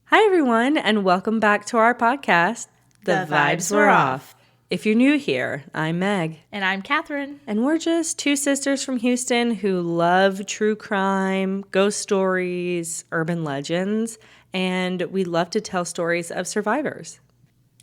Hi, everyone, and welcome back to our podcast, The Vibes Were Off. If you're new here, I'm Meg. And I'm Catherine. And we're just two sisters from Houston who love true crime, ghost stories, urban legends, and we love to tell stories of survivors.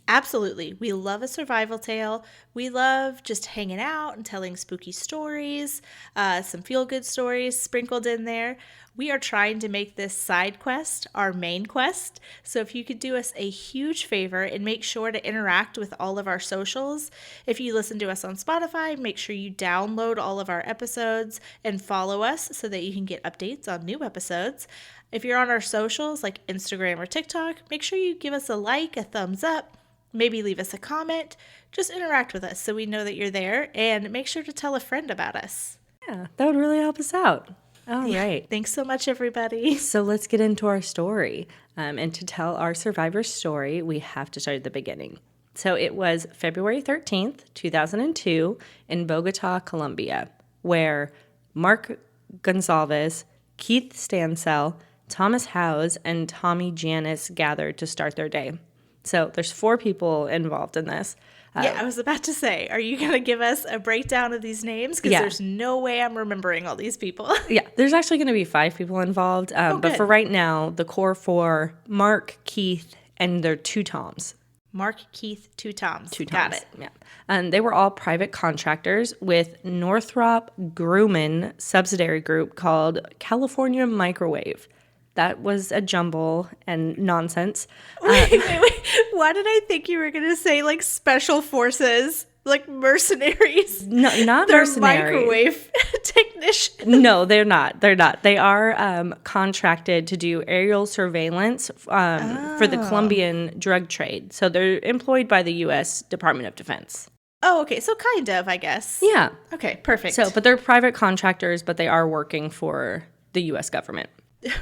Absolutely. We love a survival tale. We love just hanging out and telling spooky stories, some feel-good stories sprinkled in there. We are trying to make this side quest our main quest. So if you could do us a huge favor and make sure to interact with all of our socials. If you listen to us on Spotify, make sure you download all of our episodes and follow us so that you can get updates on new episodes. If you're on our socials like Instagram or TikTok, make sure you give us a like, a thumbs up. Maybe leave us a comment. Just interact with us so we know that you're there, and make sure to tell a friend about us. Yeah, that would really help us out. All right. Thanks so much, everybody. So let's get into our story. And to tell our survivor story, we have to start at the beginning. So it was February 13th, 2002 in Bogota, Colombia, where Marc Gonsalves, Keith Stansell, Thomas Howes, and Tommy Janis gathered to start their day. So there's 4 people involved in this. Yeah, I was about to say, are you going to give us a breakdown of these names? Because there's no way I'm remembering all these people. Yeah, there's actually going to be 5 people involved. But for right now, the core 4, Mark, Keith, and their 2 Toms. Mark, Keith, 2 Toms. 2 Toms. Got it. Yeah. And they were all private contractors with Northrop Grumman subsidiary group called California Microwave. That was a jumble and nonsense. Wait. Why did I think you were going to say, like, special forces, like mercenaries? No, not They're mercenaries. Microwave technicians. No, they're not. They're not. They are contracted to do aerial surveillance for the Colombian drug trade. So they're employed by the U.S. Department of Defense. Oh, okay. So kind of, I guess. Yeah. Okay, perfect. So, but they're private contractors, but they are working for the U.S. government.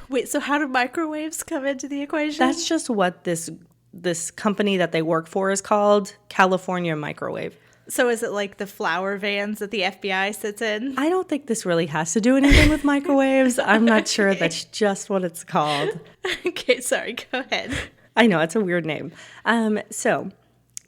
Wait, so how do microwaves come into the equation? That's just what this company that they work for is called, California Microwave. So is it like the flower vans that the FBI sits in? I don't think this really has to do anything with microwaves. I'm not sure that's just what it's called. Okay, sorry, go ahead. I know, it's a weird name. So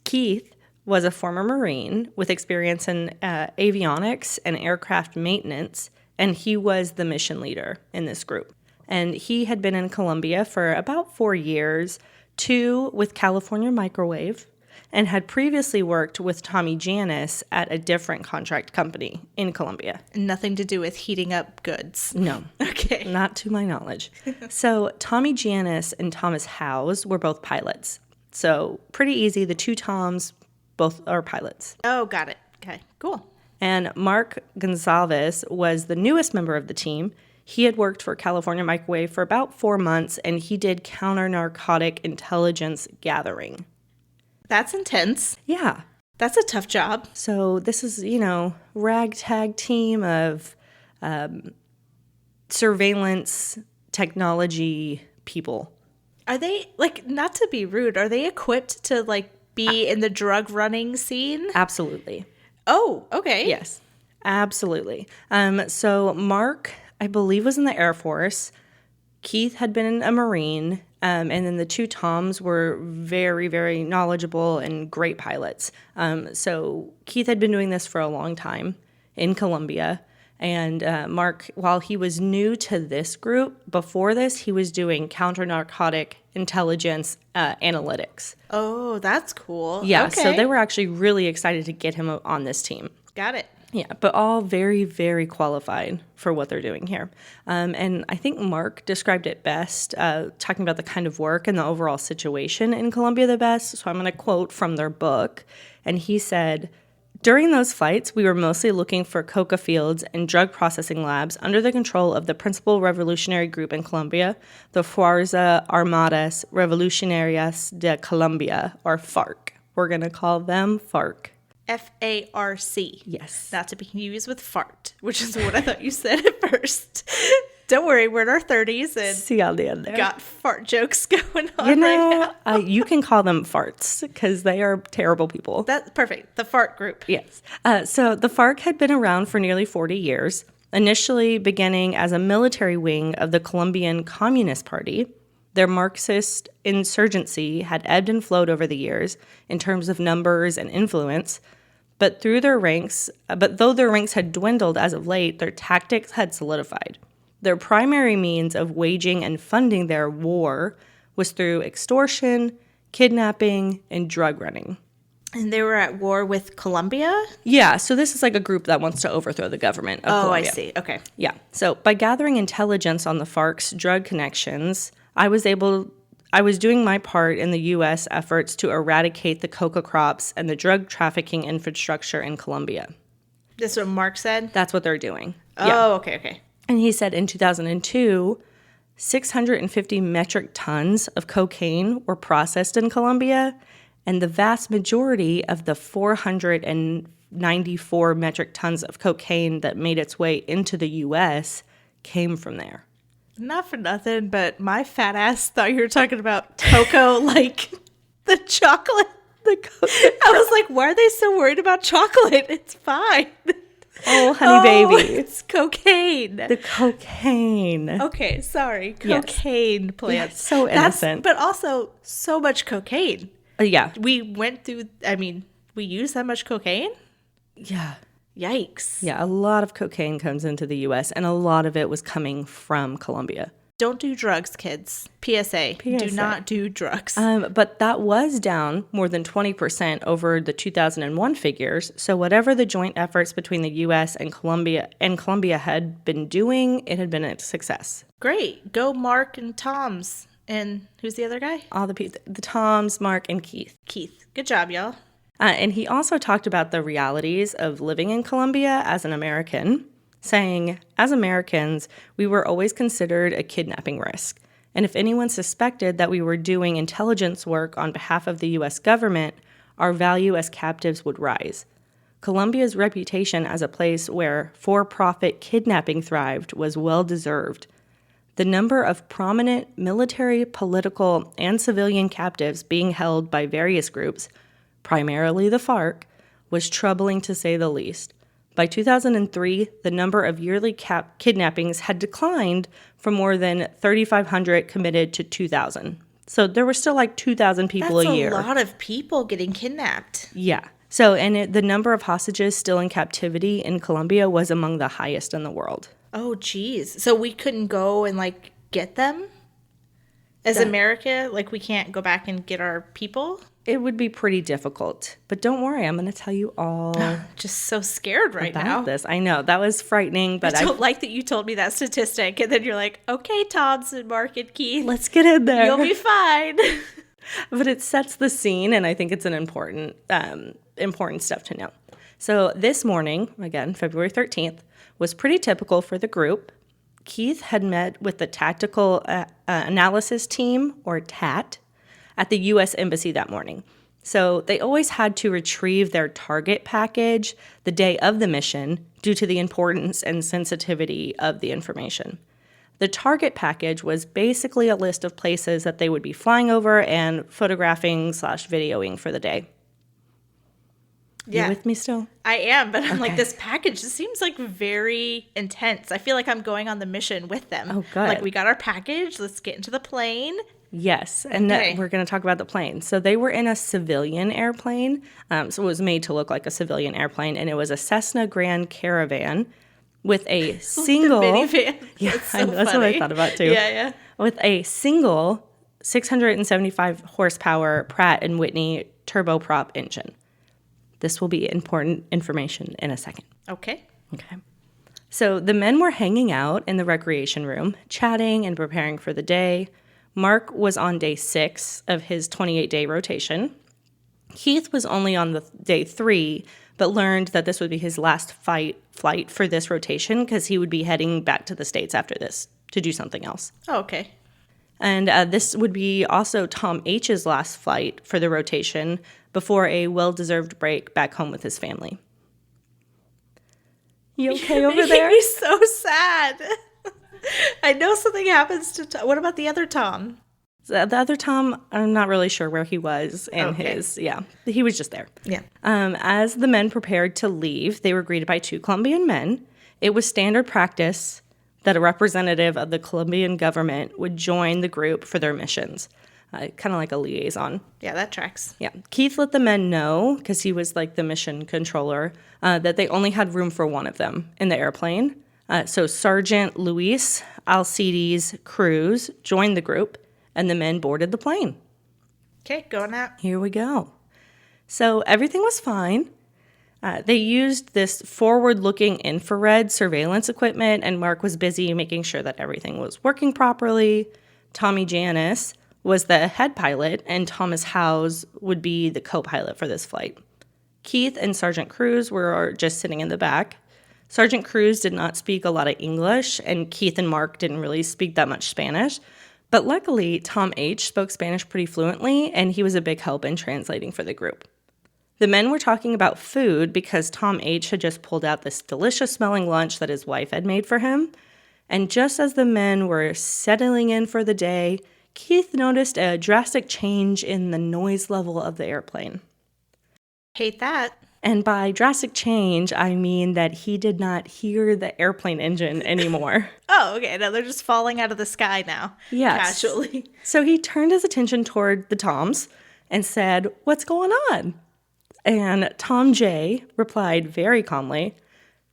Keith was a former Marine with experience in avionics and aircraft maintenance, and he was the mission leader in this group. And he had been in Colombia for about 4 years, 2 with California Microwave, and had previously worked with Tommy Janis at a different contract company in Colombia. Nothing to do with heating up goods. No. Okay. Not to my knowledge. So Tommy Janis and Thomas Howes were both pilots. So pretty easy. The 2 Toms both are pilots. Oh, got it. Okay, cool. And Marc Gonsalves was the newest member of the team. He had worked for California Microwave for about 4 months, and he did counter-narcotic intelligence gathering. That's intense. Yeah. That's a tough job. So this is, ragtag team of surveillance technology people. Are they, like, not to be rude, are they equipped to, like, be in the drug running scene? Absolutely. Oh, okay. Yes, absolutely. So Mark, I believe, was in the Air Force. Keith had been a Marine, and then the 2 Toms were very, very knowledgeable and great pilots. So Keith had been doing this for a long time in Colombia, and Mark, while he was new to this group, before this, he was doing counter-narcotic intelligence analytics. Oh, that's cool. Yeah, okay. So they were actually really excited to get him on this team. Got it. Yeah, but all very, very qualified for what they're doing here. And I think Mark described it best, talking about the kind of work and the overall situation in Colombia the best. So I'm going to quote from their book. And he said, "During those flights, we were mostly looking for coca fields and drug processing labs under the control of the principal revolutionary group in Colombia, the Fuerza Armadas Revolucionarias de Colombia, or FARC. We're going to call them FARC. FARC. Yes. Not to be confused with fart, which is what I thought you said at first. Don't worry, we're in our 30s and See how they end there. Got fart jokes going on right now. You can call them farts because they are terrible people. That's perfect. The fart group. Yes. So the FARC had been around for nearly 40 years, initially beginning as a military wing of the Colombian Communist Party. Their Marxist insurgency had ebbed and flowed over the years in terms of numbers and influence, but though their ranks had dwindled as of late, their tactics had solidified. Their primary means of waging and funding their war was through extortion, kidnapping, and drug running. And they were at war with Colombia? Yeah, so this is like a group that wants to overthrow the government of Colombia. I see. Okay. Yeah. So by gathering intelligence on the FARC's drug connections, I was doing my part in the U.S. efforts to eradicate the coca crops and the drug trafficking infrastructure in Colombia. That's what Mark said? That's what they're doing. Oh, yeah. okay. And he said in 2002, 650 metric tons of cocaine were processed in Colombia, and the vast majority of the 494 metric tons of cocaine that made its way into the U.S. came from there. Not for nothing, but my fat ass thought you were talking about cocoa, like the chocolate. I was like, why are they so worried about chocolate? It's fine. Oh, honey baby. It's cocaine. The cocaine. Okay, sorry. Cocaine plants. Yeah, so innocent. But also so much cocaine. Yeah. We went through, we used that much cocaine? Yeah. Yikes. Yeah, a lot of cocaine comes into the U.S., and a lot of it was coming from Colombia. Don't do drugs, kids. PSA. Do not do drugs. But that was down more than 20% over the 2001 figures. So whatever the joint efforts between the U.S. and Colombia had been doing, it had been a success. Great. Go Mark and Tom's. And who's the other guy? All the Toms, Mark, and Keith. Keith. Good job, y'all. And he also talked about the realities of living in Colombia as an American, saying, as Americans, we were always considered a kidnapping risk. And if anyone suspected that we were doing intelligence work on behalf of the U.S. government, our value as captives would rise. Colombia's reputation as a place where for-profit kidnapping thrived was well-deserved. The number of prominent military, political, and civilian captives being held by various groups, primarily the FARC, was troubling to say the least. By 2003, the number of yearly kidnappings had declined from more than 3,500 committed to 2,000. So there were still like 2,000 people a year. That's a lot of people getting kidnapped. Yeah. So, the number of hostages still in captivity in Colombia was among the highest in the world. Oh, geez. So we couldn't go and, get them? As America? We can't go back and get our people? It would be pretty difficult. But don't worry, I'm going to tell you all. Just so scared right now. About this. I know. That was frightening. But I don't like that you told me that statistic. And then you're like, okay, Thompson, and Mark, and Keith. Let's get in there. You'll be fine. But it sets the scene, and I think it's an important stuff to know. So this morning, again, February 13th, was pretty typical for the group. Keith had met with the Tactical Analysis Team, or TAT, at the U.S. Embassy that morning. So they always had to retrieve their target package the day of the mission due to the importance and sensitivity of the information. The target package was basically a list of places that they would be flying over and photographing/videoing for the day. Yeah. You with me still? I am, but I'm like, this package just seems very intense. I feel like I'm going on the mission with them. Oh, good. We got our package. Let's get into the plane. Yes, and we're going to talk about the plane. So they were in a civilian airplane. So it was made to look like a civilian airplane, and it was a Cessna Grand Caravan with a single... The minivan. Yeah, that's what I thought about too. Yeah. With a single 675 horsepower Pratt & Whitney turboprop engine. This will be important information in a second. Okay. So the men were hanging out in the recreation room, chatting and preparing for the day. Mark was on day 6 of his 28-day rotation. Keith was only on the day 3, but learned that this would be his last flight for this rotation because he would be heading back to the States after this to do something else. Oh, okay. And this would be also Tom H's last flight for the rotation before a well-deserved break back home with his family. You okay over there? You're making me so sad. I know something happens to Tom. What about the other Tom? The other Tom, I'm not really sure where he was in his, he was just there. Yeah. As the men prepared to leave, they were greeted by 2 Colombian men. It was standard practice that a representative of the Colombian government would join the group for their missions, kind of like a liaison. Yeah, that tracks. Yeah. Keith let the men know, because he was like the mission controller, that they only had room for one of them in the airplane. So Sergeant Luis Alcides Cruz joined the group, and the men boarded the plane. Okay, going out. Here we go. So everything was fine. They used this forward-looking infrared surveillance equipment, and Mark was busy making sure that everything was working properly. Tommy Janis was the head pilot, and Thomas Howes would be the co-pilot for this flight. Keith and Sergeant Cruz were just sitting in the back. Sergeant Cruz did not speak a lot of English, and Keith and Mark didn't really speak that much Spanish. But luckily, Tom H. spoke Spanish pretty fluently, and he was a big help in translating for the group. The men were talking about food because Tom H. had just pulled out this delicious-smelling lunch that his wife had made for him. And just as the men were settling in for the day, Keith noticed a drastic change in the noise level of the airplane. Hate that. And by drastic change, I mean that he did not hear the airplane engine anymore. Oh, okay. No, they're just falling out of the sky now. Yes. Casually. So he turned his attention toward the Toms and said, "What's going on?" And Tom J. replied very calmly,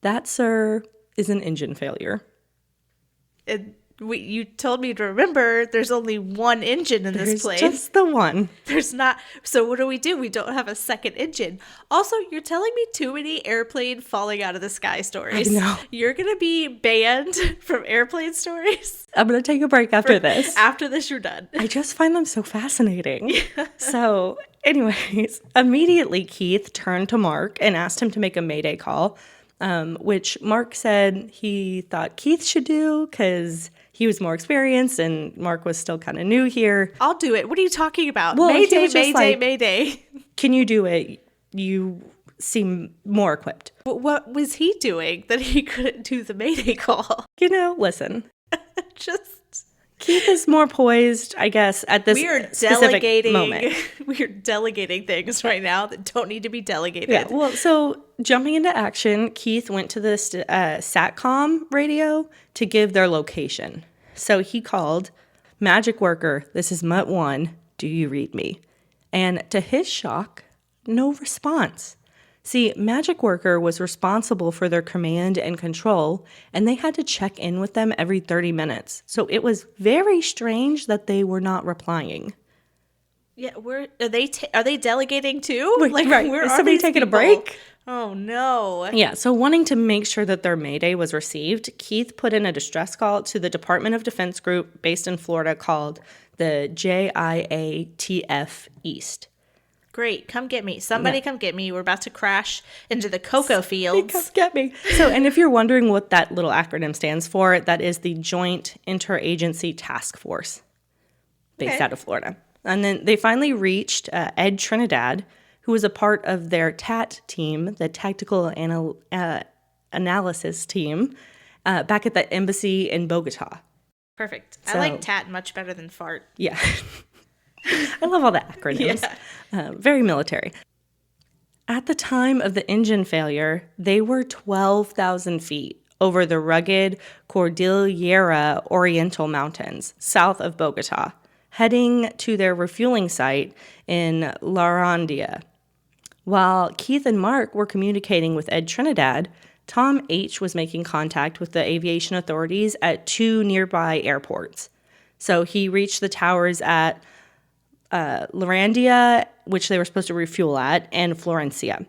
"That, sir, is an engine failure." You told me to remember there's only one engine in this plane. There's just the one. There's not. So what do? We don't have a second engine. Also, you're telling me too many airplane falling out of the sky stories. I know. You're going to be banned from airplane stories. I'm going to take a break after this. After this, you're done. I just find them so fascinating. Yeah. So anyways, immediately Keith turned to Mark and asked him to make a Mayday call, which Mark said he thought Keith should do because he was more experienced and Mark was still kind of new here. I'll do it. What are you talking about? Well, Mayday, Mayday, Mayday. Can you do it? You seem more equipped. What was he doing that he couldn't do the Mayday call? Listen. Just... Keith is more poised, I guess, at this specific moment. We are delegating things right now that don't need to be delegated. Yeah, well, so jumping into action, Keith went to the SATCOM radio to give their location. So he called, "Magic Worker, this is Mutt 1. Do you read me?" And to his shock, no response. See, Magic Worker was responsible for their command and control, and they had to check in with them every 30 minutes. So it was very strange that they were not replying. Yeah, are they delegating too? Right. Is somebody taking a break? Oh, no. Yeah, so wanting to make sure that their Mayday was received, Keith put in a distress call to the Department of Defense group based in Florida called the JIATF East. Great, come get me. Somebody come get me. We're about to crash into the cocoa fields. Come get me. So, and if you're wondering what that little acronym stands for, that is the Joint Interagency Task Force based out of Florida. And then they finally reached Ed Trinidad, who was a part of their TAT team, the Tactical Analysis Team, back at the embassy in Bogota. Perfect. I like TAT much better than FARC. Yeah. I love all the acronyms. Yeah. Very military. At the time of the engine failure, they were 12,000 feet over the rugged Cordillera Oriental Mountains, south of Bogota, heading to their refueling site in Larandia. While Keith and Mark were communicating with Ed Trinidad, Tom H. was making contact with the aviation authorities at 2 nearby airports. So he reached the towers at Larandia, which they were supposed to refuel at, and Florencia.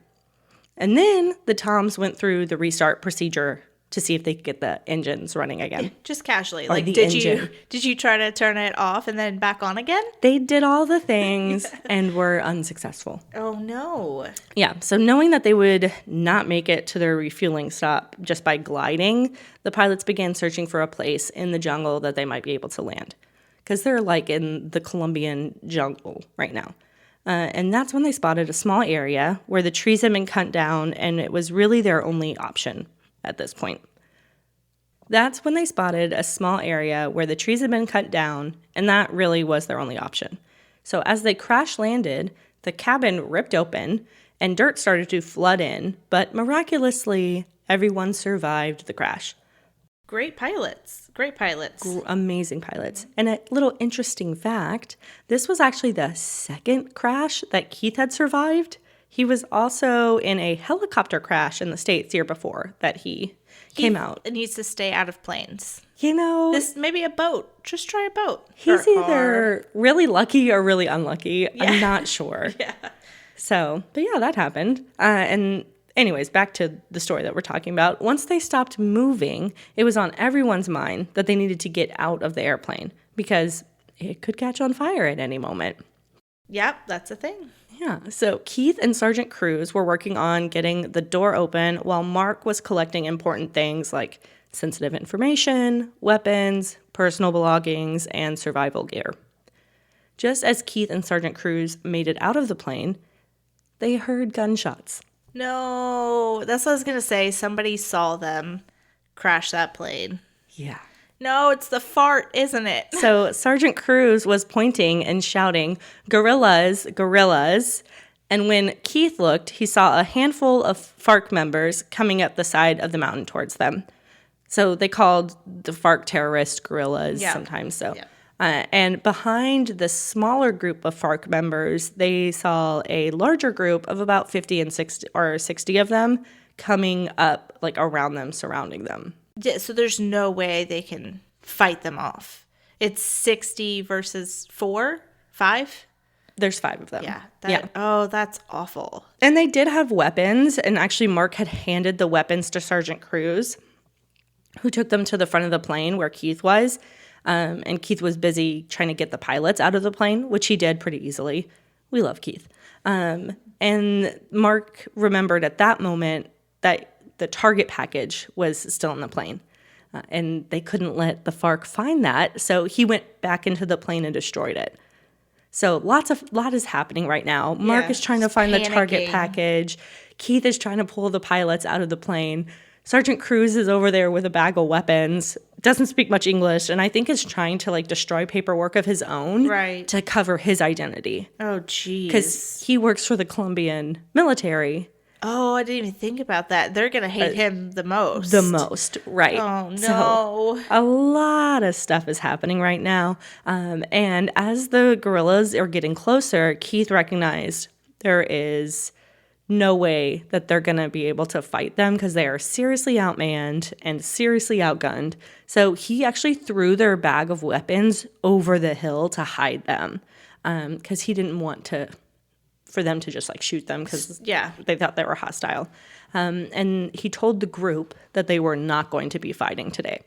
And then the Toms went through the restart procedure to see if they could get the engines running again. Just casually. Like, did you try to turn it off and then back on again? They did all the things and were unsuccessful. Oh, no. Yeah, so knowing that they would not make it to their refueling stop just by gliding, the pilots began searching for a place in the jungle that they might be able to land. Because they're like in the Colombian jungle right now. And that's when they spotted a small area where the trees had been cut down, and it was really their only option at this point. That's when they spotted a small area where the trees had been cut down, and that really was their only option. So as they crash landed, the cabin ripped open, and dirt started to flood in, but miraculously, everyone survived the crash. Great pilots. Great pilots. Amazing pilots. And a little interesting fact, this was actually the second crash that Keith had survived. He was also in a helicopter crash in the States the year before that he came out. He needs to stay out of planes. You know, This maybe a boat. Just try a boat. he's Or either really lucky or really unlucky. Yeah. I'm not sure. Yeah. So, but yeah, that happened. And anyways, back to the story that we're talking about. Once they stopped moving, it was on everyone's mind that they needed to get out of the airplane because it could catch on fire at any moment. Yep, that's a thing. Yeah, so Keith and Sergeant Cruz were working on getting the door open while Mark was collecting important things like sensitive information, weapons, personal belongings, and survival gear. Just as Keith and Sergeant Cruz made it out of the plane, they heard gunshots. No, that's what I was going to say. Somebody saw them crash that plane. Yeah. No, it's the fart, isn't it? So Sergeant Cruz was pointing and shouting, "Guerrillas, guerrillas." And when Keith looked, he saw a handful of FARC members coming up the side of the mountain towards them. So they called the FARC terrorists guerrillas sometimes. So, and behind the smaller group of FARC members, they saw a larger group of about 50 and 60 of them coming up, like around them, surrounding them. Yeah, so there's no way they can fight them off. It's 60 versus 5? There's 5 of them. Yeah. Oh, that's awful. And they did have weapons, and actually Mark had handed the weapons to Sergeant Cruz, who took them to the front of the plane where Keith was. And Keith was busy trying to get the pilots out of the plane, which he did pretty easily. We love Keith. And Mark remembered at that moment that the target package was still in the plane. And they couldn't let the FARC find that, so he went back into the plane and destroyed it. So lot is happening right now. Mark is trying to find the target package. Keith is trying to pull the pilots out of the plane. Sergeant Cruz is over there with a bag of weapons, doesn't speak much English, and I think is trying to like destroy paperwork of his own to cover his identity. Oh, geez. Because he works for the Colombian military. Oh, I didn't even think about that. They're going to hate him the most. The most, right. Oh, no. So a lot of stuff is happening right now. And as the guerrillas are getting closer, Keith recognized there is no way that they're going to be able to fight them because they are seriously outmanned and seriously outgunned. So he actually threw their bag of weapons over the hill to hide them because he didn't want for them to just like shoot them because they thought they were hostile. And he told the group that they were not going to be fighting today.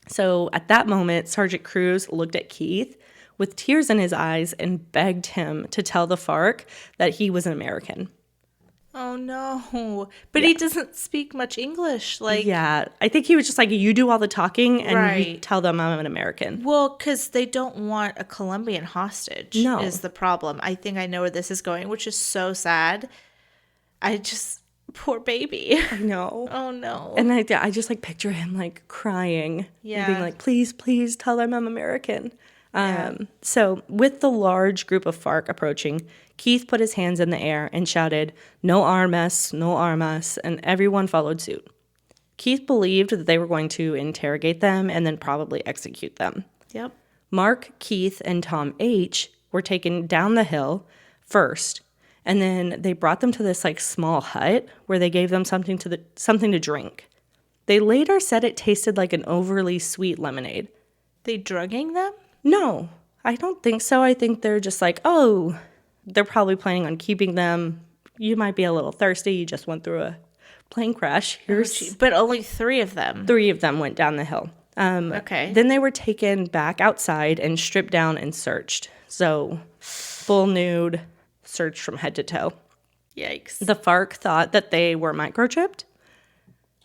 So at that moment, Sergeant Cruz looked at Keith with tears in his eyes and begged him to tell the FARC that he was an American. Oh, no. But he doesn't speak much English. I think he was just like, you do all the talking and you tell them I'm an American. Well, because they don't want a Colombian hostage is the problem. I think I know where this is going, which is so sad. Poor baby. I know. Oh, no. And I just like picture him like crying. And being like, please, please tell them I'm American. So with the large group of FARC approaching, Keith put his hands in the air and shouted, "No armas, no armas," and everyone followed suit. Keith believed that they were going to interrogate them and then probably execute them. Yep. Mark, Keith, and Tom H. were taken down the hill first, and then they brought them to this like small hut where they gave them something to drink. They later said it tasted like an overly sweet lemonade. They drugging them? No, I don't think so. I think they're just like, oh, they're probably planning on keeping them. You might be a little thirsty. You just went through a plane crash. But only 3 of them. 3 of them went down the hill. Okay. Then they were taken back outside and stripped down and searched. So full nude, searched from head to toe. Yikes. The FARC thought that they were microchipped.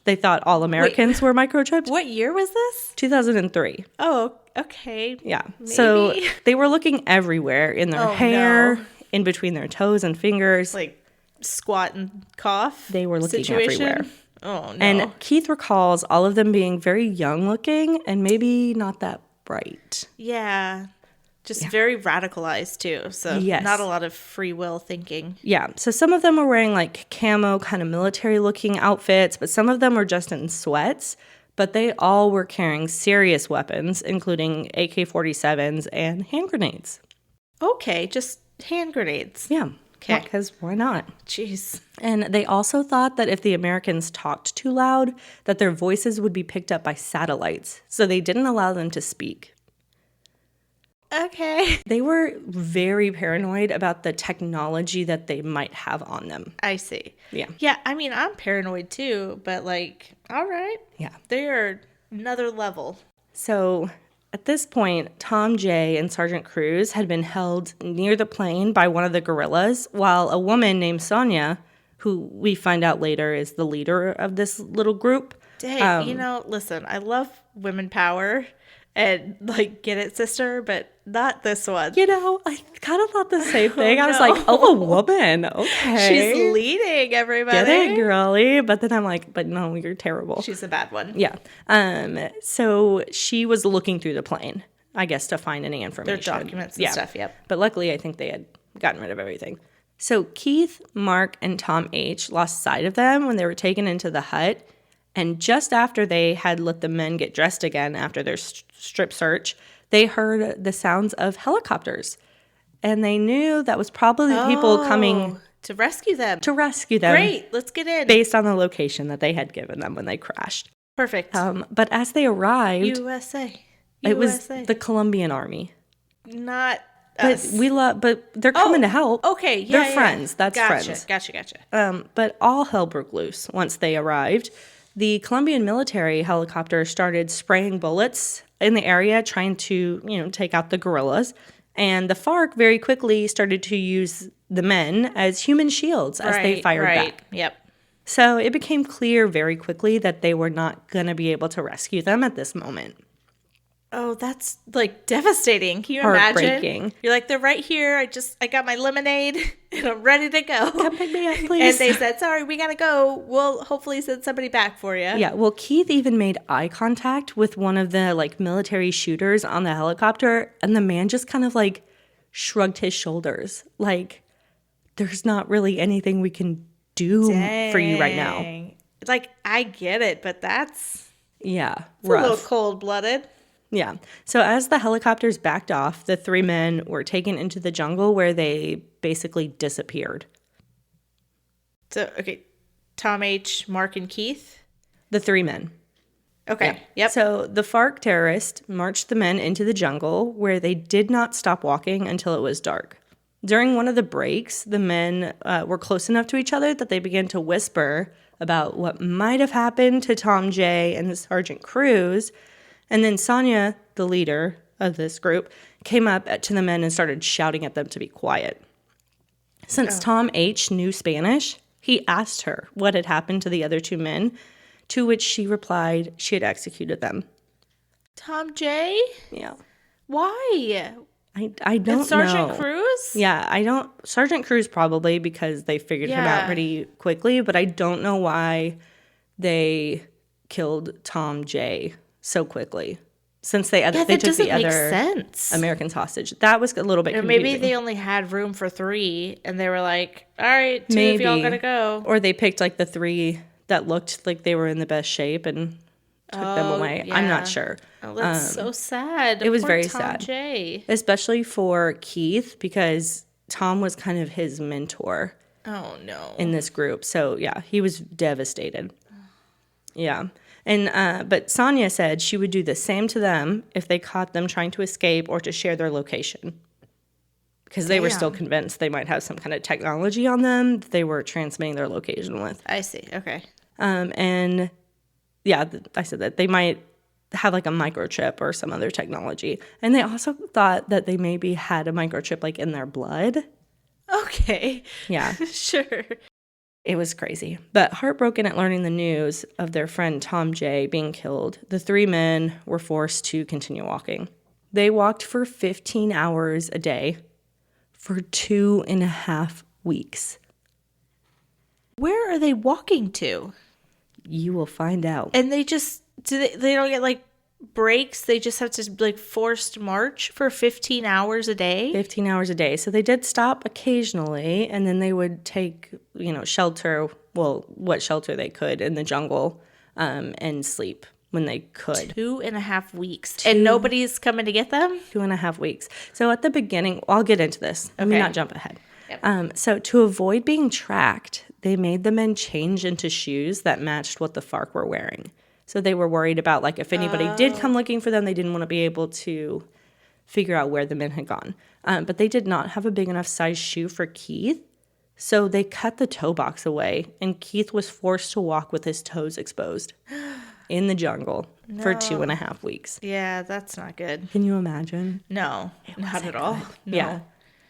They thought all Americans were microchipped. What year was this? 2003. Oh, okay. Yeah. Maybe. So they were looking everywhere in their hair, in between their toes and fingers. Like squat and cough. They were looking everywhere. Oh, no. And Keith recalls all of them being very young looking and maybe not that bright. Yeah. Just very radicalized, too. So not a lot of free will thinking. Yeah. So some of them were wearing like camo kind of military looking outfits, but some of them were just in sweats. but they all were carrying serious weapons, including AK-47s and hand grenades. Okay, just hand grenades. Yeah. Okay. Because why not? Jeez. And they also thought that if the Americans talked too loud, that their voices would be picked up by satellites. So they didn't allow them to speak. Okay. They were very paranoid about the technology that they might have on them. I see. Yeah. Yeah, I mean, I'm paranoid too, but like, all right. Yeah. They are another level. So at this point, Tom Jay and Sergeant Cruz had been held near the plane by one of the guerrillas, while a woman named Sonia, who we find out later is the leader of this little group. Dang, listen, I love women power and like, get it, sister, but not this one. I kind of thought the same thing. I was no. like, oh, a woman. Okay. She's leading everybody. Get it, girly. But then I'm like, but no, you're terrible. She's a bad one. Yeah. So she was looking through the plane, I guess, to find any information. Their documents and stuff, yep. But luckily, I think they had gotten rid of everything. So Keith, Mark, and Tom H. lost sight of them when they were taken into the hut. And just after they had let the men get dressed again after their strip search, they heard the sounds of helicopters. And they knew that was probably the people coming to rescue them. Great, let's get in. Based on the location that they had given them when they crashed. Perfect. But as they arrived, USA. it was the Colombian army. Not But us. but they're coming to help. Okay, yeah, They're friends. That's friends. Gotcha. But all hell broke loose once they arrived. The Colombian military helicopter started spraying bullets in the area, trying to, take out the guerrillas. And the FARC very quickly started to use the men as human shields as they fired back. Yep. So it became clear very quickly that they were not going to be able to rescue them at this moment. Oh, that's like devastating. Can you Heartbreaking. imagine? You're like, they're right here. I got my lemonade and I'm ready to go. Come pick me up, please. And they said, sorry, we got to go. We'll hopefully send somebody back for you. Yeah, well, Keith even made eye contact with one of the military shooters on the helicopter, and the man just kind of shrugged his shoulders. Like, there's not really anything we can do for you right now. Like, I get it, but that's rough. A little cold-blooded. Yeah. So as the helicopters backed off, the three men were taken into the jungle where they basically disappeared. So, okay, Tom H., Mark, and Keith? The three men. Okay, Yeah. yep. So the FARC terrorists marched the men into the jungle where they did not stop walking until it was dark. During one of the breaks, the men were close enough to each other that they began to whisper about what might have happened to Tom Jay and Sergeant Cruz. And then Sonia, the leader of this group, came up to the men and started shouting at them to be quiet. Since Tom H. knew Spanish, he asked her what had happened to the other two men, to which she replied she had executed them. Tom J? Yeah. Why? I don't know. Sergeant Cruz? Yeah, I don't. Sergeant Cruz probably because they figured him out pretty quickly, but I don't know why they killed Tom J. so quickly. Since they took the other Americans hostage. That was a little bit confusing. Maybe they only had room for 3, and they were like, all right, two of y'all gotta go. Or they picked the 3 that looked like they were in the best shape and took them away. Yeah. I'm not sure. Oh, that's so sad. It was Poor very Tom sad. J. Especially for Keith, because Tom was kind of his mentor. Oh, no. In this group. So, yeah, he was devastated. Yeah. And but Sonia said she would do the same to them if they caught them trying to escape or to share their location. Because they were still convinced they might have some kind of technology on them that they were transmitting their location with. I see. Okay. And yeah, I said that they might have a microchip or some other technology. And they also thought that they maybe had a microchip in their blood. Okay. Yeah. Sure. It was crazy. But heartbroken at learning the news of their friend Tom J. being killed, the 3 men were forced to continue walking. They walked for 15 hours a day for 2.5 weeks. Where are they walking to? You will find out. And they just, they don't get breaks? They just have to forced march for 15 hours a day? 15 hours a day. So they did stop occasionally, and then they would take, shelter, what shelter they could in the jungle, and sleep. when they could. 2.5 weeks. And nobody's coming to get them? 2.5 weeks. So at the beginning, I'll get into this. Let me not jump ahead. Yep. So to avoid being tracked, they made the men change into shoes that matched what the FARC were wearing. So they were worried about, like, if anybody did come looking for them, they didn't want to be able to figure out where the men had gone. But they did not have a big enough size shoe for Keith. So they cut the toe box away, and Keith was forced to walk with his toes exposed in the jungle for 2.5 weeks. Yeah, that's not good. Can you imagine? No, not at all. No. Yeah.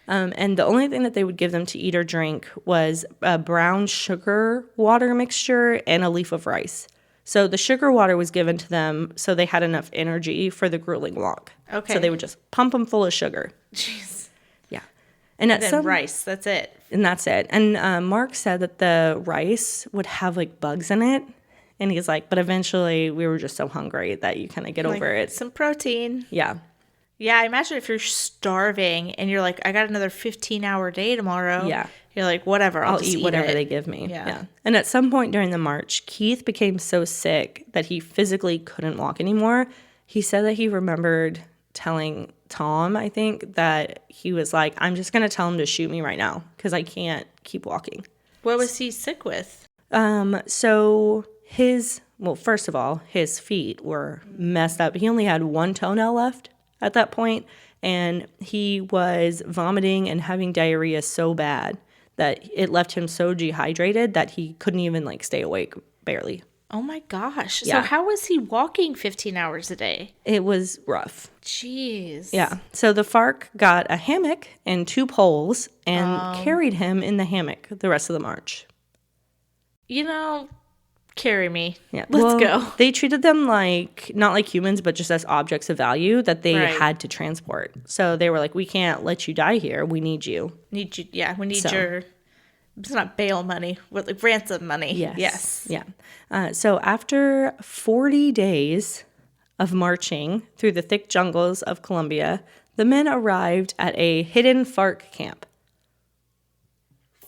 And the only thing that they would give them to eat or drink was a brown sugar water mixture and a leaf of rice. So the sugar water was given to them so they had enough energy for the grueling walk. Okay. So they would just pump them full of sugar. Jeez. Yeah. And then rice, that's it. And that's it. And Mark said that the rice would have, like, bugs in it. And he's like, but eventually we were just so hungry that you kind of get over it. Some protein. Yeah. Yeah, I imagine if you're starving and you're like, I got another 15-hour day tomorrow. Yeah. You're like, whatever, I'll eat whatever they give me. Yeah. And at some point during the march, Keith became so sick that he physically couldn't walk anymore. He said that he remembered telling Tom, I think, that he was like, I'm just going to tell him to shoot me right now because I can't keep walking. What was he sick with? So first of all, his feet were messed up. He only had one toenail left at that point, and he was vomiting and having diarrhea so bad that it left him so dehydrated that he couldn't even, like, stay awake, barely. Oh my gosh. Yeah. So how was he walking 15 hours a day? It was rough. Jeez. Yeah. So the FARC got a hammock and 2 poles and carried him in the hammock the rest of the march. Carry me. Yeah. Let's go. They treated them not like humans, but just as objects of value that they had to transport. So they were like, we can't let you die here. We need you. We need your, it's not bail money, but like ransom money. Yes. Yeah. So after 40 days of marching through the thick jungles of Colombia, the men arrived at a hidden FARC camp.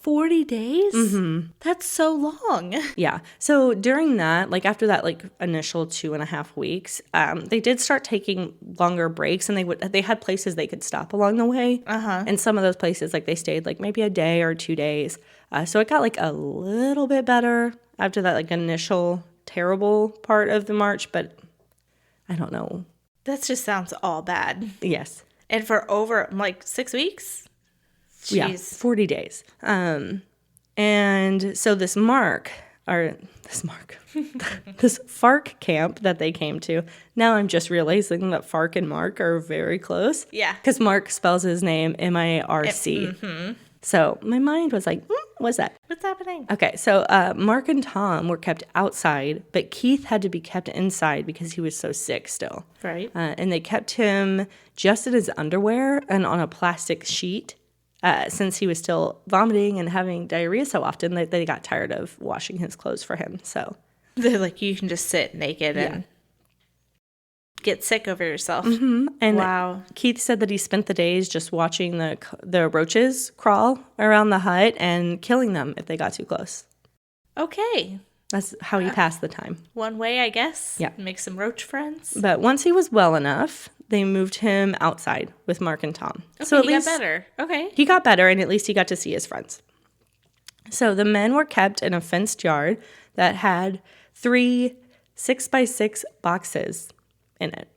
40 days? Mm-hmm. That's so long. Yeah. So during that, like after that, like initial 2.5 weeks, they did start taking longer breaks, and they had places they could stop along the way. And some of those places, like they stayed like maybe a day or 2 days. So it got like a little bit better after that, like initial terrible part of the march, but I don't know. That just sounds all bad. Yes. And for over like 6 weeks? Jeez. Yeah, 40 days. And so this FARC camp that they came to, now I'm just realizing that FARC and Mark are very close. Yeah. Because Mark spells his name M-I-R-C. Mm-hmm. So my mind was like, what's that? What's happening? Okay, so Mark and Tom were kept outside, but Keith had to be kept inside because he was so sick still. Right. And they kept him just in his underwear and on a plastic sheet. Since he was still vomiting and having diarrhea so often that they got tired of washing his clothes for him. So they're like, you can just sit naked and get sick over yourself. Mm-hmm. And wow. Keith said that he spent the days just watching the roaches crawl around the hut and killing them if they got too close. Okay. That's how he passed the time. One way, I guess. Yeah. Make some roach friends. But once he was well enough, they moved him outside with Mark and Tom. Okay, so at he least got better. Okay. He got better, and at least he got to see his friends. So the men were kept in a fenced yard that had 3 6x6 boxes in it.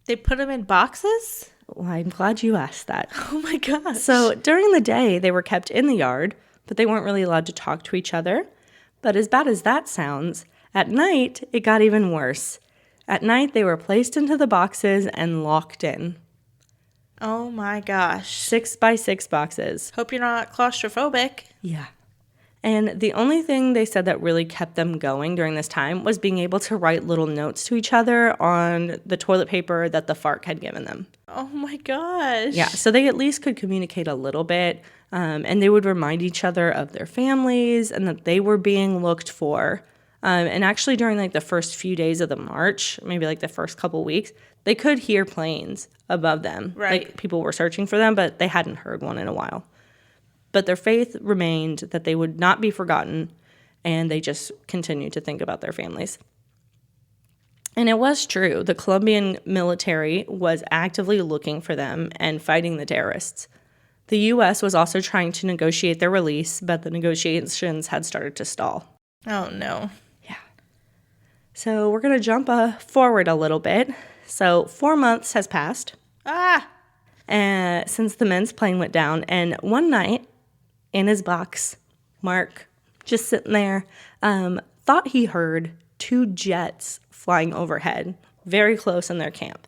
They put them in boxes? Well, I'm glad you asked that. Oh my gosh. So during the day, they were kept in the yard, but they weren't really allowed to talk to each other. But as bad as that sounds, at night, it got even worse. At night, they were placed into the boxes and locked in. Oh my gosh. 6x6 boxes. Hope you're not claustrophobic. Yeah. And the only thing they said that really kept them going during this time was being able to write little notes to each other on the toilet paper that the FARC had given them. Oh my gosh. Yeah, so they at least could communicate a little bit, and they would remind each other of their families and that they were being looked for. And actually during like the first few days of the march, maybe like the first couple weeks, they could hear planes above them. Right. Like people were searching for them, but they hadn't heard one in a while. But their faith remained that they would not be forgotten, and they just continued to think about their families. And it was true. The Colombian military was actively looking for them and fighting the terrorists. The U.S. was also trying to negotiate their release, but the negotiations had started to stall. Oh, no. Yeah. So we're going to jump forward a little bit. So 4 months has passed since the men's plane went down. And one night in his box, Mark, just sitting there, thought he heard 2 jets flying overhead, very close in their camp.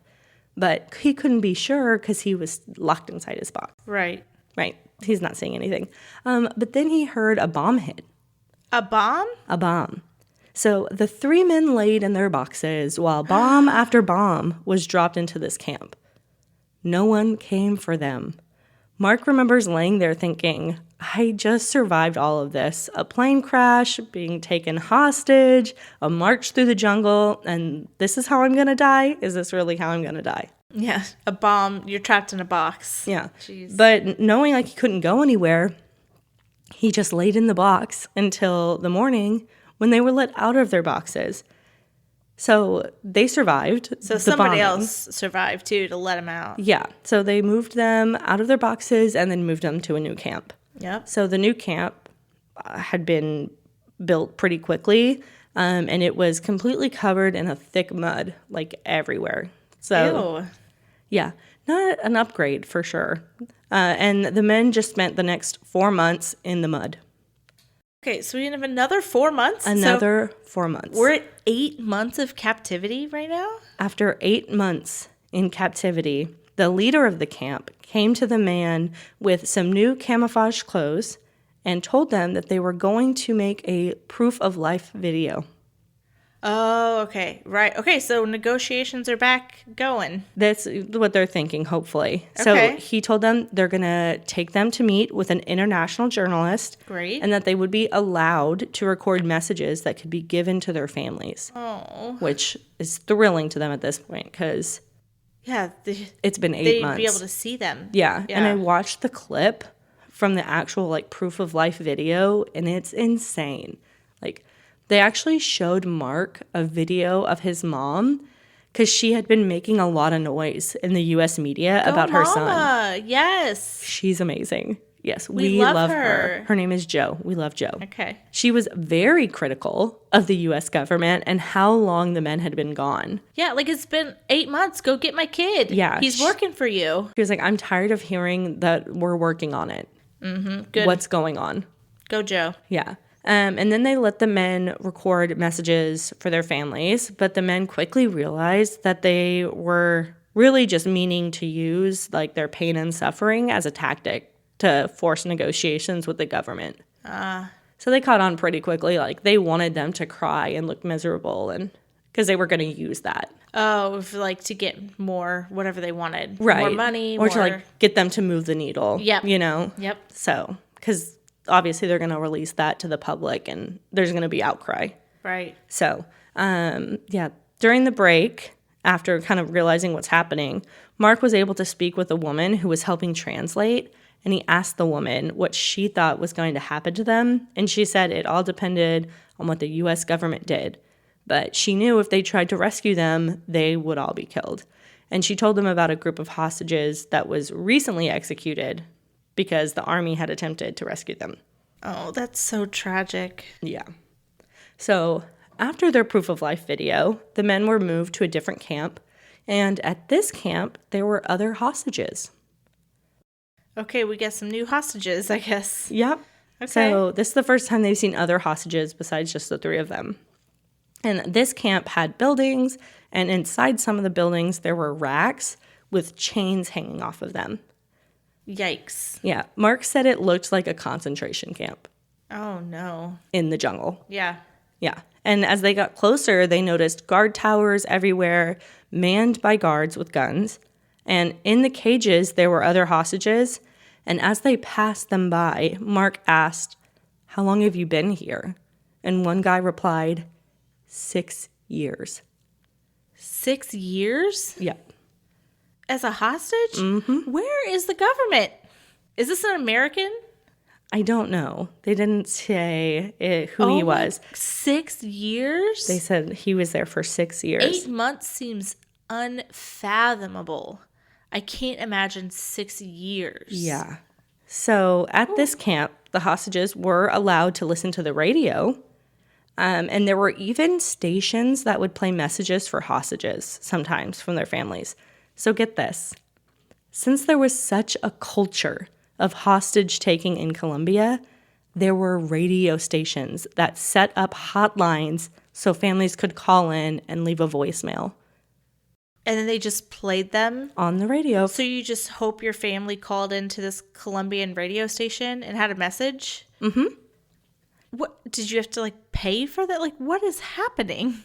But he couldn't be sure because he was locked inside his box. Right. Right. He's not seeing anything. But then he heard a bomb hit. A bomb? A bomb. So the 3 men laid in their boxes while bomb after bomb was dropped into this camp. No one came for them. Mark remembers laying there thinking, I just survived all of this. A plane crash, being taken hostage, a march through the jungle, and this is how I'm going to die? Is this really how I'm going to die? Yeah, a bomb. You're trapped in a box. Yeah. Jeez. But knowing like he couldn't go anywhere, he just laid in the box until the morning when they were let out of their boxes. So they survived. So somebody else survived too to let him out. Yeah. So they moved them out of their boxes and then moved them to a new camp. Yep. So the new camp had been built pretty quickly, and it was completely covered in a thick mud, like everywhere. So, Ew. yeah, not an upgrade for sure. And the men just spent the next 4 months in the mud. Okay, so we have another 4 months? Another 4 months. We're at 8 months of captivity right now? After 8 months in captivity, the leader of the camp came to the man with some new camouflage clothes and told them that they were going to make a proof of life video. Oh, okay. Right. Okay, so negotiations are back going. That's what they're thinking, hopefully. Okay. So he told them they're going to take them to meet with an international journalist. Great. And that they would be allowed to record messages that could be given to their families. Oh. Which is thrilling to them at this point because Yeah. it's been 8 They'd months. be able to see them. Yeah. And I watched the clip from the actual like proof of life video and it's insane. Like they actually showed Mark a video of his mom because she had been making a lot of noise in the U.S. media about her son. Yes. She's amazing. Yes, We we love love her. her. Her name is Jo. We love Jo. Okay. She was very critical of the U.S. government and how long the men had been gone. Yeah, like it's been 8 months. Go get my kid. Yeah. He's working for you. She was like, I'm tired of hearing that we're working on it. Good. What's going on? Go, Joe. Yeah. And then they let the men record messages for their families, but the men quickly realized that they were really just meaning to use like their pain and suffering as a tactic to force negotiations with the government. So they caught on pretty quickly. Like they wanted them to cry and look miserable, and because they were going to use that. Oh, like to get more, whatever they wanted. Right. More money. Or to like get them to move the needle. Yep. You know? Yep. So, because obviously they're going to release that to the public and there's going to be outcry. Right. So, yeah, during the break, after kind of realizing what's happening, Mark was able to speak with a woman who was helping translate, and he asked the woman what she thought was going to happen to them, and she said it all depended on what the U.S. government did. But she knew if they tried to rescue them, they would all be killed. And she told them about a group of hostages that was recently executed because the army had attempted to rescue them. Oh, that's so tragic. Yeah. So after their proof of life video, the men were moved to a different camp. And at this camp, there were other hostages. Okay, we get some new hostages, I guess. Yep. Okay. So this is the first time they've seen other hostages besides just the 3 of them. And this camp had buildings, and inside some of the buildings, there were racks with chains hanging off of them. Yikes. Yeah. Mark said it looked like a concentration camp Oh, no. in the jungle. Yeah. Yeah. And as they got closer, they noticed guard towers everywhere, manned by guards with guns. And in the cages, there were other hostages. And as they passed them by, Mark asked, "How long have you been here?" And one guy replied, 6 years. 6 years? Yeah. As a hostage? Mm-hmm. Where is the government? Is this an American? I don't know. They didn't say who he was. 6 years? They said he was there for 6 years. 8 months seems unfathomable. I can't imagine 6 years. Yeah. So at this camp, the hostages were allowed to listen to the radio. And there were even stations that would play messages for hostages sometimes from their families. So get this. Since there was such a culture of hostage taking in Colombia, there were radio stations that set up hotlines so families could call in and leave a voicemail. And then they just played them? On the radio. So you just hope your family called into this Colombian radio station and had a message? Mm-hmm. What, did you have to, pay for that? What is happening?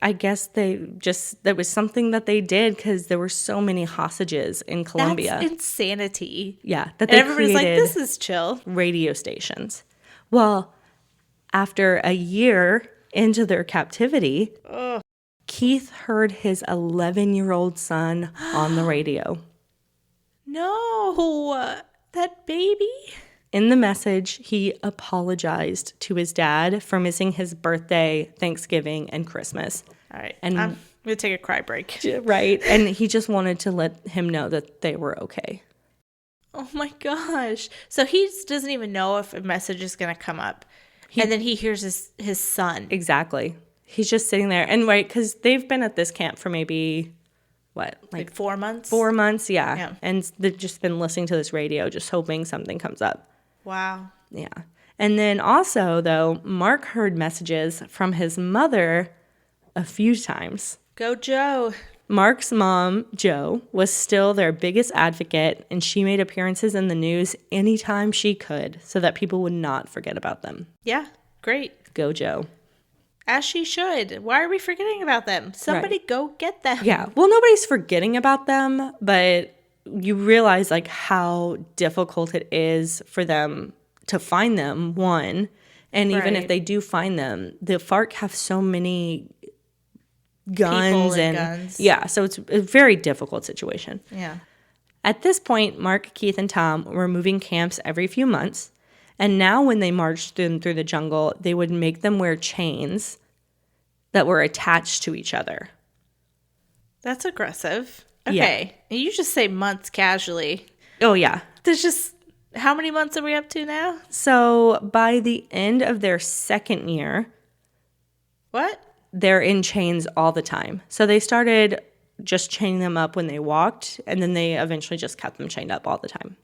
I guess that was something that they did because there were so many hostages in Colombia. That's insanity. Yeah. That and they everybody's like, created this is chill. radio stations. Well, after a year into their captivity, Keith heard his 11-year-old son on the radio. No, that baby. In the message, he apologized to his dad for missing his birthday, Thanksgiving, and Christmas. All right. And I'm going to take a cry break. Right. And he just wanted to let him know that they were okay. Oh my gosh. So he doesn't even know if a message is going to come up. And then he hears his son. Exactly. He's just sitting there. And right, because they've been at this camp for maybe, like 4 months? 4 months, yeah. And they've just been listening to this radio, just hoping something comes up. Wow. Yeah. And then also, though, Mark heard messages from his mother a few times. Go Joe. Mark's mom, Jo, was still their biggest advocate, and she made appearances in the news anytime she could so that people would not forget about them. Yeah, great. Go Jo. As she should. Why are we forgetting about them? Somebody go get them. Yeah. Well, nobody's forgetting about them, but you realize how difficult it is for them to find them, one. And even if they do find them, the FARC have so many guns and guns. Yeah, so it's a very difficult situation. Yeah. At this point, Mark, Keith, and Tom were moving camps every few months. And now when they marched through the jungle, they would make them wear chains that were attached to each other. That's aggressive. Okay. Yeah. You just say months casually. Oh, yeah. There's just, how many months are we up to now? So by the end of their second year. What? They're in chains all the time. So they started just chaining them up when they walked, and then they eventually just kept them chained up all the time.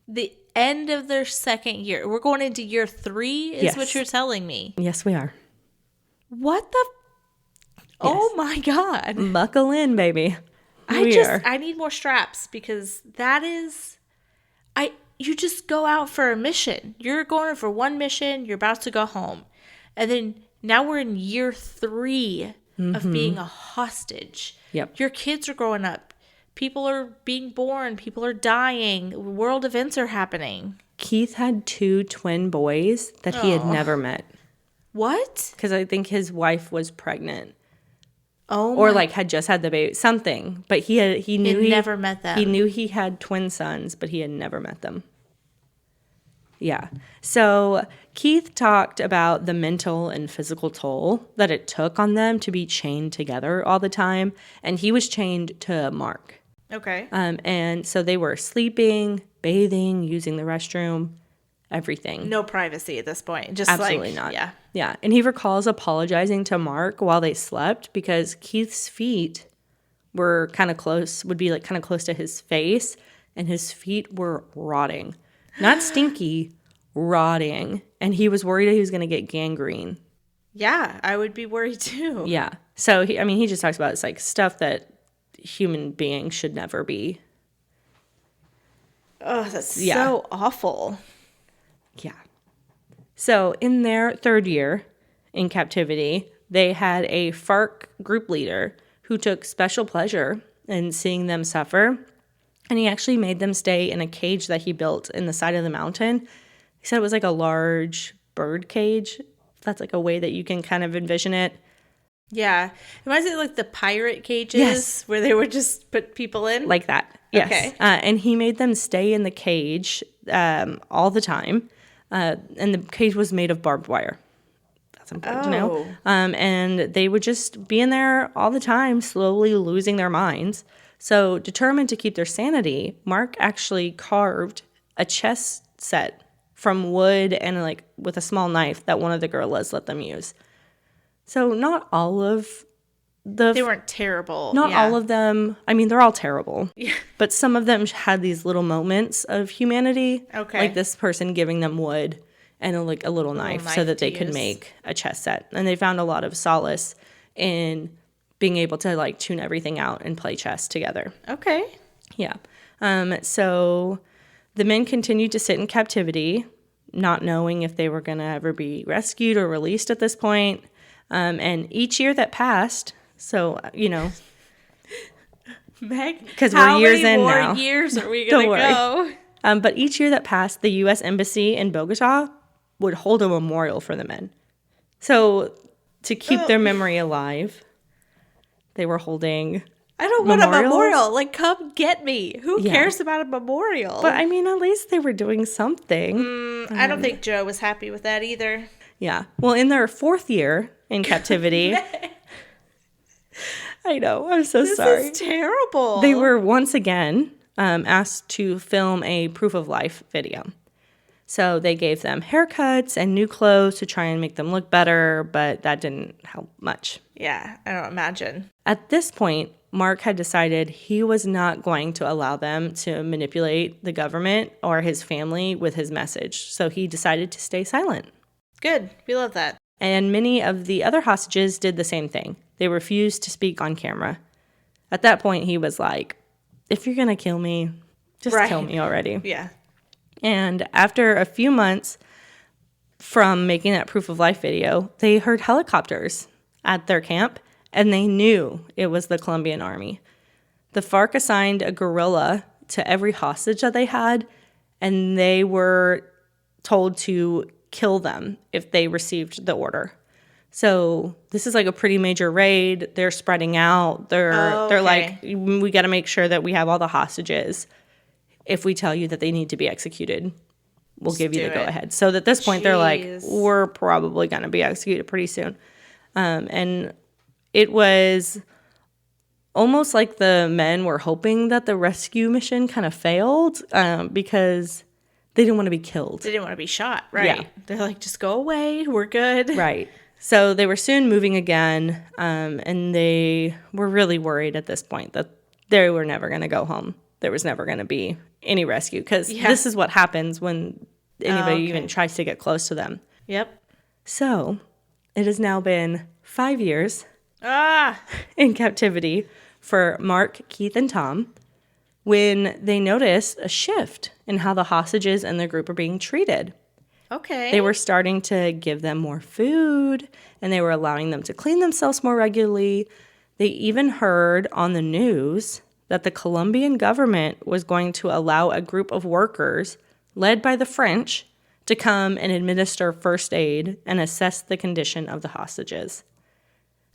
The end of their second year. We're going into year 3 is what you're telling me. Yes, we are. What the? Yes. Oh my God. Buckle in, baby. I need more straps because that is, you just go out for a mission. You're going for one mission. You're about to go home. And then now we're in year 3 of being a hostage. Yep. Your kids are growing up. People are being born. People are dying. World events are happening. Keith had 2 twin boys that he had never met. What? Because I think his wife was pregnant. Oh, or had just had the baby, something. But he knew he never met them. He knew he had twin sons, but he had never met them. Yeah. So Keith talked about the mental and physical toll that it took on them to be chained together all the time, and he was chained to Mark. Okay. And so they were sleeping, bathing, using the restroom, everything. No privacy at this point. Just absolutely not. Yeah. Yeah. And he recalls apologizing to Mark while they slept because Keith's feet were kind of close, would be kind of close to his face, and his feet were rotting. Not stinky, rotting. And he was worried he was going to get gangrene. Yeah, I would be worried too. Yeah. So, he just talks about it's stuff that human beings should never be. Oh, that's so awful. Yeah. So in their third year in captivity, they had a FARC group leader who took special pleasure in seeing them suffer. And he actually made them stay in a cage that he built in the side of the mountain. He said it was a large bird cage. That's a way that you can kind of envision it. Yeah. It reminds me of the pirate cages where they would just put people in. Like that. Yes. Okay. And he made them stay in the cage all the time. And the cage was made of barbed wire. That's important to know. Oh. And they would just be in there all the time, slowly losing their minds. So determined to keep their sanity, Marc actually carved a chess set from wood and like with a small knife that one of the guerrillas let them use. So not all of They weren't terrible. not yeah. all of them. I mean, they're all terrible. Yeah. But some of them had these little moments of humanity. Okay. Like this person giving them wood and a little knife so knife that they to could use. make a chess set. And they found a lot of solace in being able to like tune everything out and play chess together. Okay. Yeah. So the men continued to sit in captivity, not knowing if they were going to ever be rescued or released at this point. And each year that passed, so, Meg, 'Cause we're years how many in more now. years are we Don't going to worry. go? But each year that passed, the U.S. Embassy in Bogota would hold a memorial for the men. So to keep their memory alive, they were holding. I don't want a Memorials? memorial. Like, come get me. Who Yeah. cares about a memorial? But I mean, at least they were doing something. I don't think Joe was happy with that either. Yeah. Well, in their 4th year in captivity, I know. I'm so sorry. This is terrible. They were once again asked to film a proof of life video. So they gave them haircuts and new clothes to try and make them look better, but that didn't help much. Yeah, I don't imagine. At this point, Marc had decided he was not going to allow them to manipulate the government or his family with his message. So he decided to stay silent. Good. We love that. And many of the other hostages did the same thing. They refused to speak on camera. At that point, he was like, if you're going to kill me, just Right. kill me already. Yeah. And after a few months from making that proof of life video, they heard helicopters at their camp, and they knew it was the Colombian army. The FARC assigned a guerrilla to every hostage that they had, and they were told to kill them if they received the order. So this is like a pretty major raid. They're spreading out. They're like, we got to make sure that we have all the hostages. If we tell you that they need to be executed, we'll give you the go ahead. So at this point, they're like, we're probably going to be executed pretty soon. And it was almost like the men were hoping that the rescue mission kind of failed because they didn't want to be killed. They didn't want to be shot, right? Yeah. They're like, just go away. We're good. Right. So they were soon moving again, and they were really worried at this point that they were never going to go home. There was never going to be any rescue because this is what happens when anybody even tries to get close to them. Yep. So it has now been 5 years Ah. in captivity for Marc, Keith, and Tom when they noticed a shift in how the hostages and their group are being treated. Okay. They were starting to give them more food, and they were allowing them to clean themselves more regularly. They even heard on the news that the Colombian government was going to allow a group of workers, led by the French, to come and administer first aid and assess the condition of the hostages.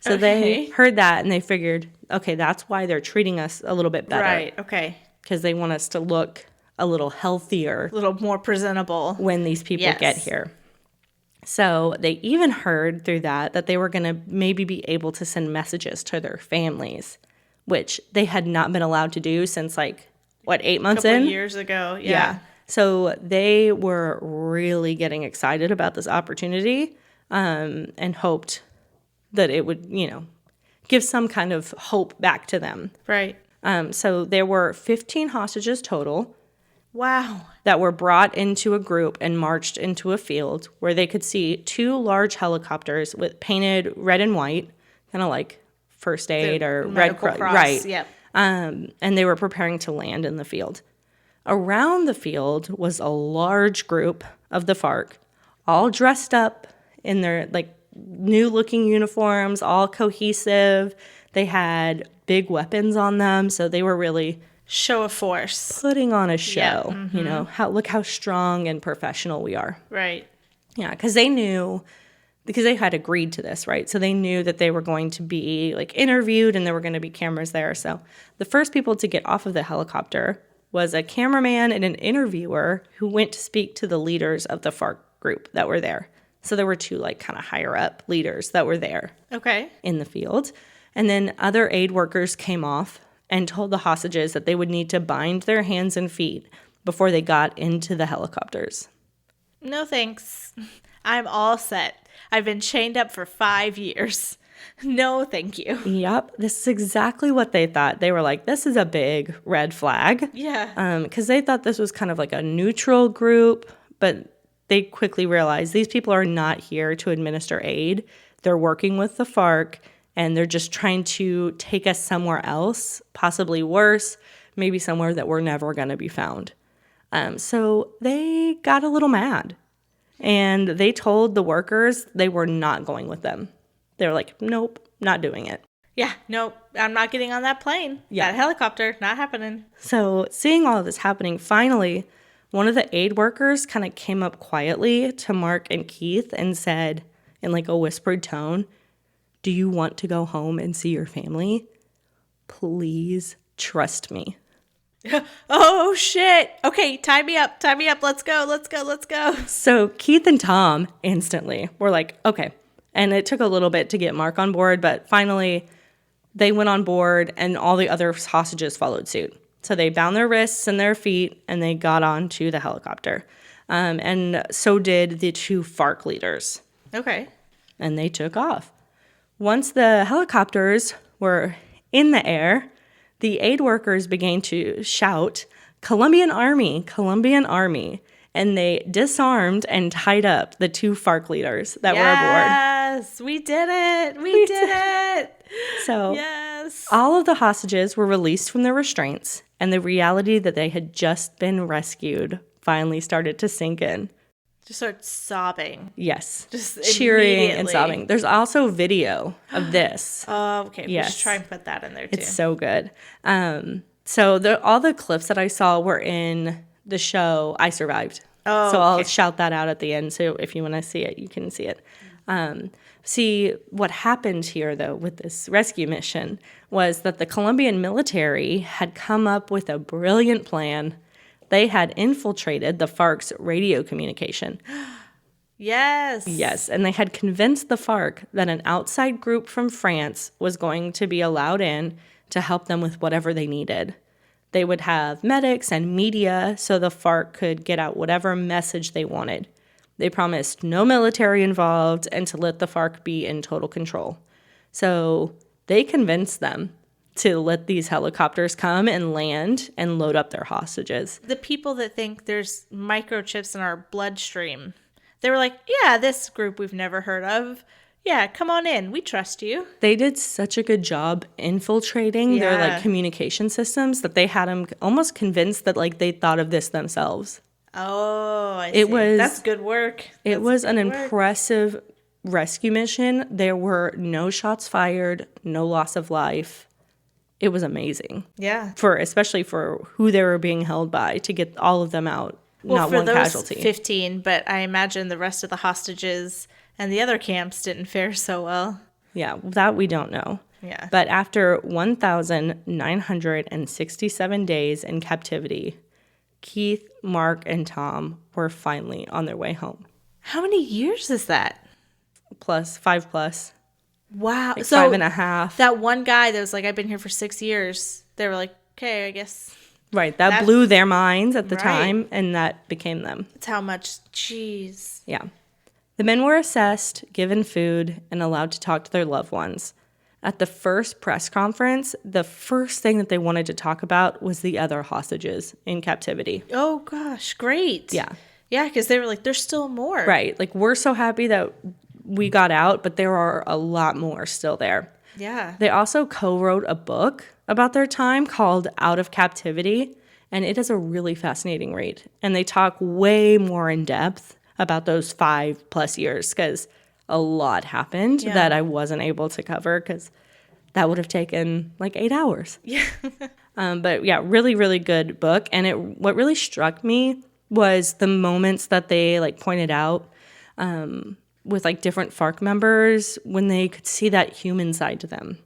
So they heard that, and they figured, okay, that's why they're treating us a little bit better. Right. Okay. Because they want us to look a little healthier A little more presentable. when these people get here. So they even heard through that they were going to maybe be able to send messages to their families, which they had not been allowed to do since 8 months A couple in? years ago. Yeah. So they were really getting excited about this opportunity and hoped that it would, give some kind of hope back to them. Right. So there were 15 hostages total Wow. that were brought into a group and marched into a field where they could see 2 large helicopters with painted red and white, kind of like first aid or Red Cross. Right. Yep. And they were preparing to land in the field. Around the field was a large group of the FARC, all dressed up in their new looking uniforms, all cohesive. They had big weapons on them, so they were really Show of force. putting on a show. Yeah, mm-hmm. Look how strong and professional we are. Right. Yeah, because they had agreed to this, right? So they knew that they were going to be interviewed and there were going to be cameras there. So the first people to get off of the helicopter was a cameraman and an interviewer who went to speak to the leaders of the FARC group that were there. So there were two like kind of higher up leaders that were there in the field. And then other aid workers came off and told the hostages that they would need to bind their hands and feet before they got into the helicopters. No thanks. I'm all set. I've been chained up for 5 years. No, thank you. Yep, this is exactly what they thought. They were like, this is a big red flag. Yeah. Because they thought this was kind of like a neutral group, but they quickly realized these people are not here to administer aid. They're working with the FARC, and they're just trying to take us somewhere else, possibly worse, maybe somewhere that we're never going to be found. So they got a little mad, and they told the workers they were not going with them. They were like, nope, not doing it. Yeah, nope, I'm not getting on that plane. Yeah. That helicopter, not happening. So seeing all of this happening, finally, one of the aid workers kind of came up quietly to Marc and Keith and said in like a whispered tone, do you want to go home and see your family? Please trust me. Oh, shit. Okay, tie me up. Let's go. So Keith and Tom instantly were like, okay. And it took a little bit to get Marc on board, but finally they went on board and all the other hostages followed suit. So they bound their wrists and their feet, and they got onto the helicopter. And so did the two FARC leaders. Okay. And they took off. Once the helicopters were in the air, the aid workers began to shout, Colombian Army, Colombian Army. And they disarmed and tied up the two FARC leaders that were aboard. Yes, we did it. We did it. So yes. All of the hostages were released from their restraints, and the reality that they had just been rescued finally started to sink in. Just start sobbing. Yes. Just cheering and sobbing. There's also video of this. Oh, okay. Yes. We should try and put that in there, too. It's so good. So all the clips that I saw were in the show I Survived. Oh, so I'll okay. shout that out at the end. So if you want to see it, you can see it. See, what happened here, though, with this rescue mission was that the Colombian military had come up with a brilliant plan. They had infiltrated the FARC's radio communication. Yes. Yes, and they had convinced the FARC that an outside group from France was going to be allowed in to help them with whatever they needed. They would have medics and media so the FARC could get out whatever message they wanted. They promised no military involved and to let the FARC be in total control. So they convinced them to let these helicopters come and land and load up their hostages. The people that think there's microchips in our bloodstream, they were like, yeah, this group we've never heard of. Yeah, come on in. We trust you. They did such a good job infiltrating their like communication systems that they had them almost convinced that like they thought of this themselves. Oh, I see. That's good work. It was an impressive rescue mission. There were no shots fired, no loss of life. It was amazing. Yeah. Especially for who they were being held by to get all of them out. Well, not for one those casualty. 15, but I imagine the rest of the hostages and the other camps didn't fare so well. Yeah, that we don't know. Yeah. But after 1,967 days in captivity, Keith, Marc, and Tom were finally on their way home. How many years is that? Five plus. Wow. Like so 5.5. That one guy that was like, I've been here for 6 years. They were like, okay, I guess. Right. That blew their minds at the Right. time, and that became them. That's how much. Jeez. Yeah. The men were assessed, given food, and allowed to talk to their loved ones. At the first press conference, the first thing that they wanted to talk about was the other hostages in captivity. Oh, gosh. Great. Yeah. Yeah, because they were like, there's still more. Right. Like, we're so happy that we got out, but there are a lot more still there. Yeah. They also co-wrote a book about their time called Out of Captivity, and it is a really fascinating read. And they talk way more in depth about those 5+ years because a lot happened that I wasn't able to cover because that would have taken like 8 hours. Yeah. But yeah, really, really good book. And what really struck me was the moments that they like pointed out with like different FARC members when they could see that human side to them.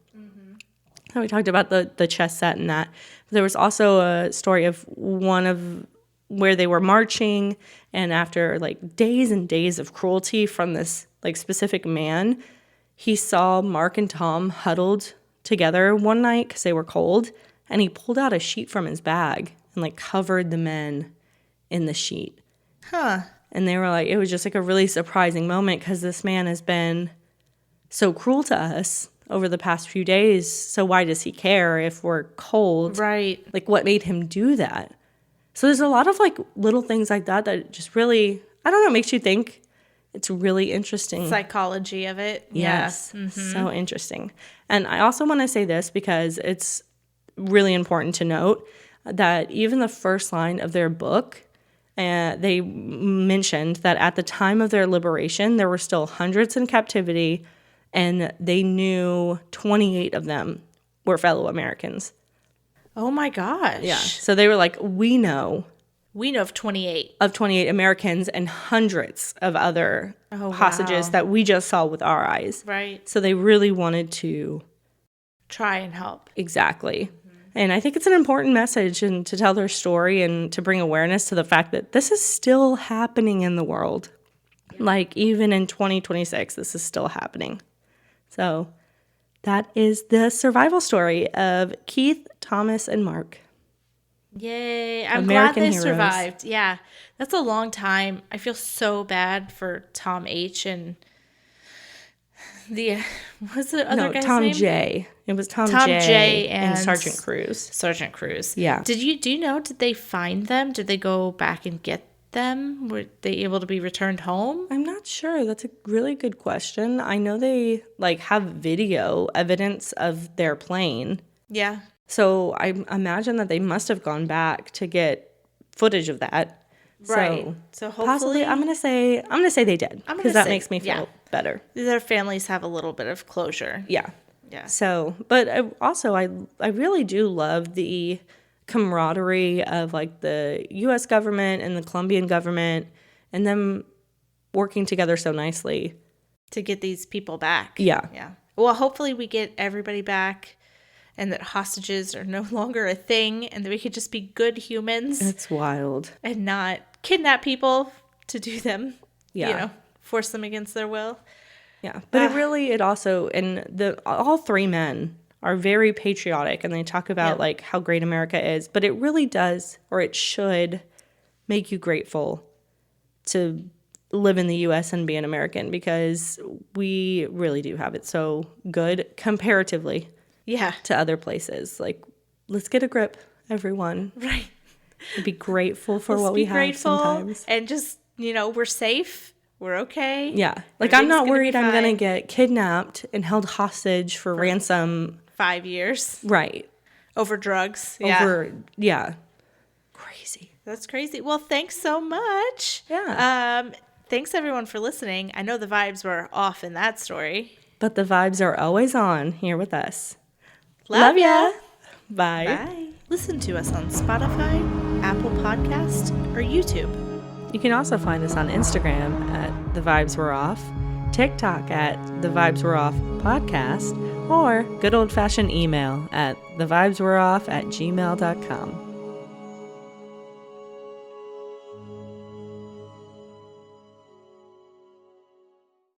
how we talked about the chess set and that. There was also a story of one of where they were marching, and after like days and days of cruelty from this like specific man, he saw Mark and Tom huddled together one night because they were cold, and he pulled out a sheet from his bag and like covered the men in the sheet. Huh. And they were like, it was just like a really surprising moment because this man has been so cruel to us over the past few days. So why does he care if we're cold? Right. Like, what made him do that? So there's a lot of like little things like that just really, I don't know, makes you think. It's really interesting. Psychology of it. Yes. Yeah. Mm-hmm. So interesting. And I also want to say this because it's really important to note that even the first line of their book, they mentioned that at the time of their liberation, there were still hundreds in captivity, and they knew 28 of them were fellow Americans. Oh my gosh. Yeah. So they were like, we know of 28. Of 28 Americans and hundreds of other hostages that we just saw with our eyes. Right. So they really wanted to try and help. Exactly. Mm-hmm. And I think it's an important message and to tell their story and to bring awareness to the fact that this is still happening in the world. Yeah. Like even in 2026, this is still happening. So that is the survival story of Keith, Thomas, and Mark. Yay. I'm American glad they heroes. survived. Yeah. That's a long time. I feel so bad for Tom H. and what's the other guy's Tom name? J. It was Tom J. and Sergeant Cruz. Sergeant Cruz. Yeah. Do you know, did they find them? Did they go back and get them? Were they able to be returned home? I'm not sure. That's a really good question. I know they like have video evidence of their plane. Yeah. So I imagine that they must have gone back to get footage of that. Right. So hopefully, possibly, I'm gonna say they did because that makes me feel better. Their families have a little bit of closure. Yeah. Yeah. So, but I really do love the camaraderie of like the U.S. government and the Colombian government and them working together so nicely to get these people back. Yeah. Yeah. Well, hopefully we get everybody back and that hostages are no longer a thing and that we could just be good humans. It's wild. And not kidnap people to do them. Yeah. Force them against their will. Yeah. But it also, and all three men are very patriotic and they talk about like how great America is, but it really does, or it should make you grateful to live in the U.S. and be an American because we really do have it so good comparatively. Yeah. To other places. Like, let's get a grip, everyone. Right. And be grateful for what we have sometimes. And just, we're safe. We're okay. Yeah. Like, I'm not worried I'm going to get kidnapped and held hostage for ransom. 5 years. Right. Over drugs. Yeah. Crazy. That's crazy. Well, thanks so much. Yeah. Thanks, everyone, for listening. I know the vibes were off in that story. But the vibes are always on here with us. Love ya. Bye. Bye. Listen to us on Spotify, Apple Podcast, or YouTube. You can also find us on Instagram at The Vibes Were Off, TikTok at The Vibes Were Off Podcast, or good old-fashioned email at thevibeswereoff@gmail.com.